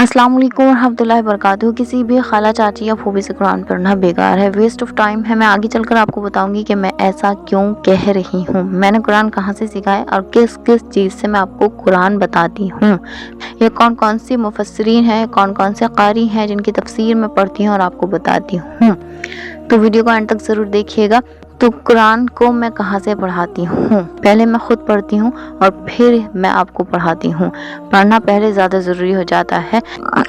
अस्सलाम वालेकुम रहमतुल्लाहि वबरकातुहू। किसी भी खाला चाची या फूफी से कुरान पढ़ना बेकार है, वेस्ट ऑफ टाइम है। मैं आगे चलकर आपको बताऊंगी कि मैं ऐसा क्यों कह रही हूँ, मैंने कुरान कहाँ से सीखा है और किस किस चीज़ से मैं आपको कुरान बताती हूँ। ये कौन कौन सी मुफस्सिरीन हैं, कौन कौन से कारी हैं जिनकी तफसीर मैं पढ़ती हूँ और आपको बताती हूँ। तो वीडियो को अंत तक ज़रूर देखिएगा। तो कुरान को मैं कहाँ से पढ़ाती हूँ, पहले मैं खुद पढ़ती हूँ और फिर मैं आपको पढ़ाती हूँ। पढ़ना पहले ज़्यादा ज़रूरी हो जाता है।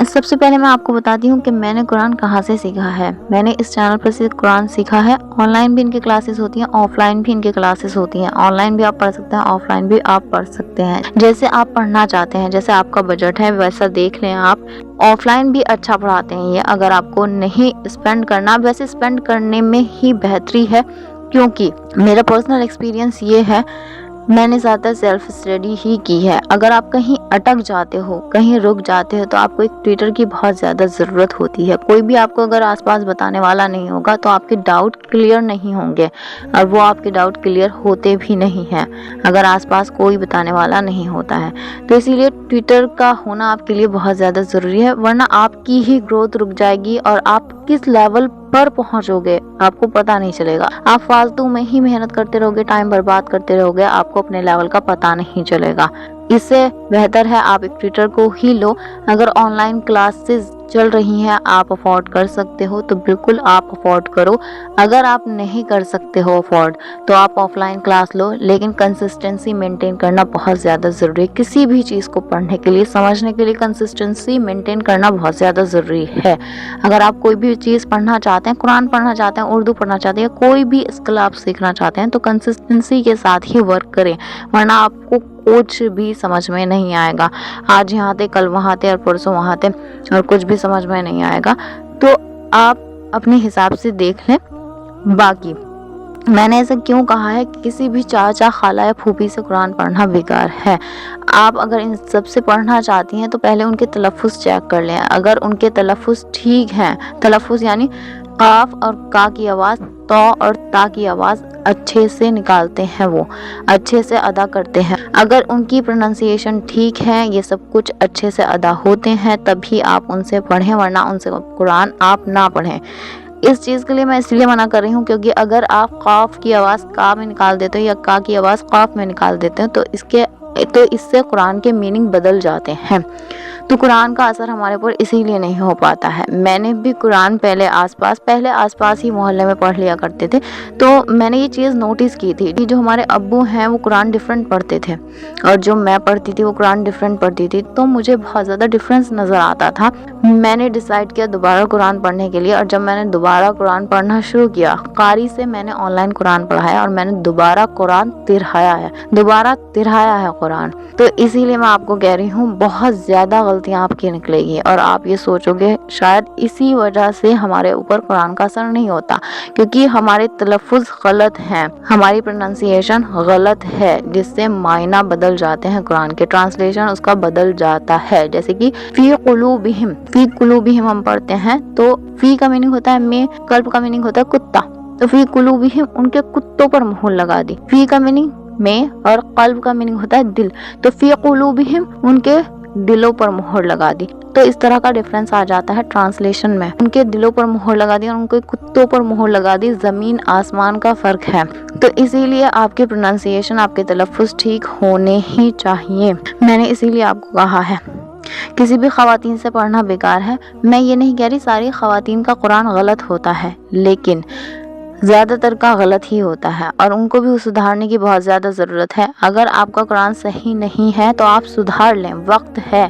सबसे पहले मैं आपको बताती हूँ कि मैंने कुरान कहाँ से सीखा है। मैंने इस चैनल पर से कुरान सीखा है। ऑनलाइन भी इनकी क्लासेस होती हैं, ऑफलाइन भी इनकी क्लासेस होती हैं। ऑनलाइन भी आप पढ़ सकते हैं, ऑफलाइन भी आप पढ़ सकते हैं, जैसे आप पढ़ना चाहते हैं, जैसे आपका बजट है वैसा देख लें आप। ऑफलाइन भी अच्छा पढ़ाते हैं ये, अगर आपको नहीं स्पेंड करना, वैसे स्पेंड करने में ही बेहतरी है, क्योंकि मेरा पर्सनल एक्सपीरियंस ये है, मैंने ज़्यादा सेल्फ स्टडी ही की है। अगर आप कहीं अटक जाते हो, कहीं रुक जाते हो, तो आपको एक ट्यूटर की बहुत ज़्यादा ज़रूरत होती है। कोई भी आपको अगर आसपास बताने वाला नहीं होगा तो आपके डाउट क्लियर नहीं होंगे, और वो आपके डाउट क्लियर होते भी नहीं हैं अगर आसपास कोई बताने वाला नहीं होता है। तो इसीलिए ट्यूटर का होना आपके लिए बहुत ज़्यादा ज़रूरी है, वरना आपकी ही ग्रोथ रुक जाएगी और आप किस लेवल पर पहुंचोगे आपको पता नहीं चलेगा। आप फालतू में ही मेहनत करते रहोगे, टाइम बर्बाद करते रहोगे, आपको अपने लेवल का पता नहीं चलेगा। इससे बेहतर है आप एक ट्यूटर को ही लो। अगर ऑनलाइन क्लासेस चल रही हैं, आप अफोर्ड कर सकते हो तो बिल्कुल आप अफोर्ड करो। अगर आप नहीं कर सकते हो अफोर्ड तो आप ऑफलाइन क्लास लो, लेकिन कंसिस्टेंसी मेंटेन करना बहुत ज़्यादा ज़रूरी है। किसी भी चीज़ को पढ़ने के लिए, समझने के लिए कंसिस्टेंसी मेंटेन करना बहुत ज़्यादा ज़रूरी है। अगर आप कोई भी चीज़ पढ़ना चाहते हैं, कुरान पढ़ना चाहते हैं, उर्दू पढ़ना चाहते हैं, कोई भी स्किल आप सीखना चाहते हैं, तो कंसिस्टेंसी के साथ ही वर्क करें, वरना आपको कुछ भी समझ में नहीं आएगा। आज यहाँ थे, कल वहाँ थे और परसों वहाँ थे, और कुछ भी समझ में नहीं आएगा। तो आप अपने हिसाब से देख लें। बाकी मैंने ऐसा क्यों कहा है कि किसी भी चाचा, खाला या फूफी से कुरान पढ़ना बेकार है। आप अगर इन सब से पढ़ना चाहती हैं तो पहले उनके तलफ़ुज़ चेक कर लें। अगर उनके तलफ़ुज़ ठीक हैं, तलफ़ुज़ यानी काफ और का की आवाज़, तो और ता की आवाज़ अच्छे से निकालते हैं, वो अच्छे से अदा करते हैं, अगर उनकी प्रोनाउंसिएशन ठीक है, ये सब कुछ अच्छे से अदा होते हैं, तभी आप उनसे पढ़ें, वरना उनसे कुरान आप ना पढ़ें। इस चीज़ के लिए मैं इसलिए मना कर रही हूँ क्योंकि अगर आप काफ की आवाज़ का में निकाल देते हो या का की आवाज़ काफ में निकाल देते हो तो इससे कुरान के मीनिंग बदल जाते हैं। तो कुरान का असर हमारे ऊपर इसीलिए नहीं हो पाता है। मैंने भी कुरान पहले आसपास ही मोहल्ले में पढ़ लिया करते थे, तो मैंने ये चीज़ नोटिस की थी कि जो हमारे अब्बू हैं वो कुरान डिफरेंट पढ़ते थे और जो मैं पढ़ती थी वो कुरान डिफरेंट पढ़ती थी, तो मुझे बहुत ज़्यादा डिफरेंस नज़र आता था। मैंने डिसाइड किया दोबारा कुरान पढ़ने के लिए, और जब मैंने दोबारा कुरान पढ़ना शुरू किया, कारी से मैंने ऑनलाइन कुरान पढ़ाया और मैंने दोबारा कुरान तिरहाया है कुरान। तो इसीलिए मैं आपको कह रही हूँ, बहुत ज़्यादा गलतियाँ आपकी निकलेगी और आप ये सोचोगे शायद इसी वजह से हमारे ऊपर कुरान का असर नहीं होता, क्योंकि हमारे तलफ़ुज़ गलत हैं, हमारी प्रोनाउंसिएशन गलत है, जिससे मायना बदल जाते हैं, कुरान के ट्रांसलेशन उसका बदल जाता है। जैसे कि फी कुलूबिहिम हम पढ़ते हैं, तो फी का मीनिंग होता है में, कल्ब का मीनिंग होता है कुत्ता, तो फी कुलूबिहिम उनके कुत्तों पर मोहर लगा दी। फी का मीनिंग में और कल्ब का मीनिंग होता है दिल, तो फी कुलूबिहिम उनके दिलों पर मोहर लगा दी। तो इस तरह का डिफरेंस आ जाता है ट्रांसलेशन में, उनके दिलों पर मोहर लगा दी और उनके कुत्तों पर मोहर लगा दी। ज़मीन आसमान का फ़र्क है। तो इसीलिए आपके प्रोनाउंसिएशन, आपके तलफ़ुज़ ठीक होने ही चाहिए। मैंने इसीलिए आपको कहा है किसी भी ख़वातीन से पढ़ना बेकार है। मैं ये नहीं कह रही सारी ख़वातीन का कुरान गलत होता है, लेकिन ज़्यादातर का गलत ही होता है और उनको भी सुधारने की बहुत ज़्यादा ज़रूरत है। अगर आपका कुरान सही नहीं है तो आप सुधार लें, वक्त है,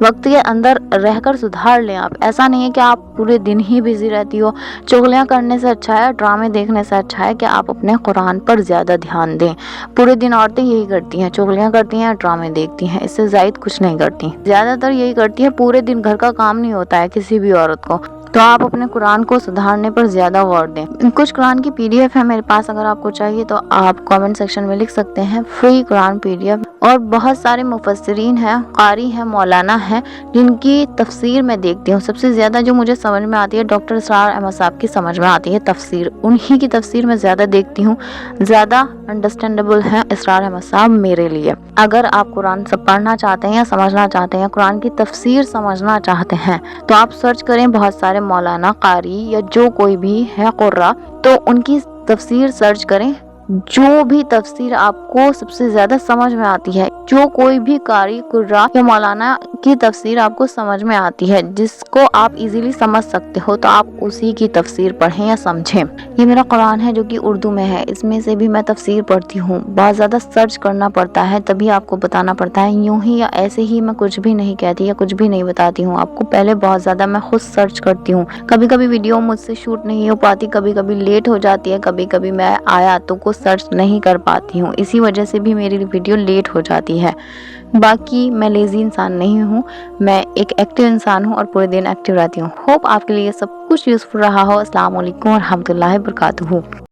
वक्त के अंदर रहकर सुधार लें आप। ऐसा नहीं है कि आप पूरे दिन ही बिज़ी रहती हो। चुगलियाँ करने से अच्छा है, ड्रामे देखने से अच्छा है कि आप अपने कुरान पर ज़्यादा ध्यान दें। पूरे दिन औरतें यही करती हैं, चुगलियाँ करती हैं, ड्रामे देखती हैं, इससे ज़ायद कुछ नहीं करती। ज़्यादातर यही करती हैं, पूरे दिन घर का काम नहीं होता है किसी भी औरत को। तो आप अपने कुरान को सुधारने पर ज़्यादा गौर दें। कुछ कुरान की PDF है मेरे पास, अगर आपको चाहिए तो आप कमेंट सेक्शन में लिख सकते हैं, फ्री कुरान PDF। اور بہت سارے مفسرین ہیں، قاری ہیں، مولانا ہیں جن کی تفسیر میں دیکھتی ہوں۔ سب سے زیادہ جو مجھے سمجھ میں آتی ہے ڈاکٹر اسرار احمد صاحب کی سمجھ میں آتی ہے تفسیر، انہی کی تفسیر میں زیادہ دیکھتی ہوں، زیادہ انڈرسٹینڈیبل ہیں اسرار احمد صاحب میرے لیے۔ اگر آپ قرآن سے پڑھنا چاہتے ہیں یا سمجھنا چاہتے ہیں، قرآن کی تفسیر سمجھنا چاہتے ہیں تو آپ سرچ کریں بہت سارے مولانا، قاری یا جو کوئی بھی ہے قرہ، تو ان کی تفسیر سرچ کریں۔ جو بھی تفسیر آپ کو سب سے زیادہ سمجھ میں آتی ہے، جو کوئی بھی قاری، قرہ یا مولانا کی تفسیر آپ کو سمجھ میں آتی ہے، جس کو آپ ایزیلی سمجھ سکتے ہو، تو آپ اسی کی تفسیر پڑھیں یا سمجھیں۔ یہ میرا قرآن ہے جو کہ اردو میں ہے، اس میں سے بھی میں تفسیر پڑھتی ہوں۔ بہت زیادہ سرچ کرنا پڑتا ہے تبھی آپ کو بتانا پڑتا ہے، یوں ہی یا ایسے ہی میں کچھ بھی نہیں کہتی یا کچھ بھی نہیں بتاتی ہوں آپ کو۔ پہلے بہت زیادہ میں خود سرچ کرتی ہوں، کبھی کبھی ویڈیو مجھ سے شوٹ نہیں ہو پاتی، کبھی کبھی لیٹ ہو جاتی ہے، کبھی کبھی میں آیاتوں کو سرچ نہیں کر پاتی ہوں، اسی وجہ سے بھی میری ویڈیو لیٹ ہو جاتی ہے۔ باقی میں لیزی انسان نہیں ہوں، میں ایک ایکٹیو انسان ہوں اور پورے دن ایکٹیو رہتی ہوں۔ ہوپ آپ کے لیے سب کچھ یوزفل رہا ہو۔ السلام علیکم ورحمۃ اللہ وبرکاتہ۔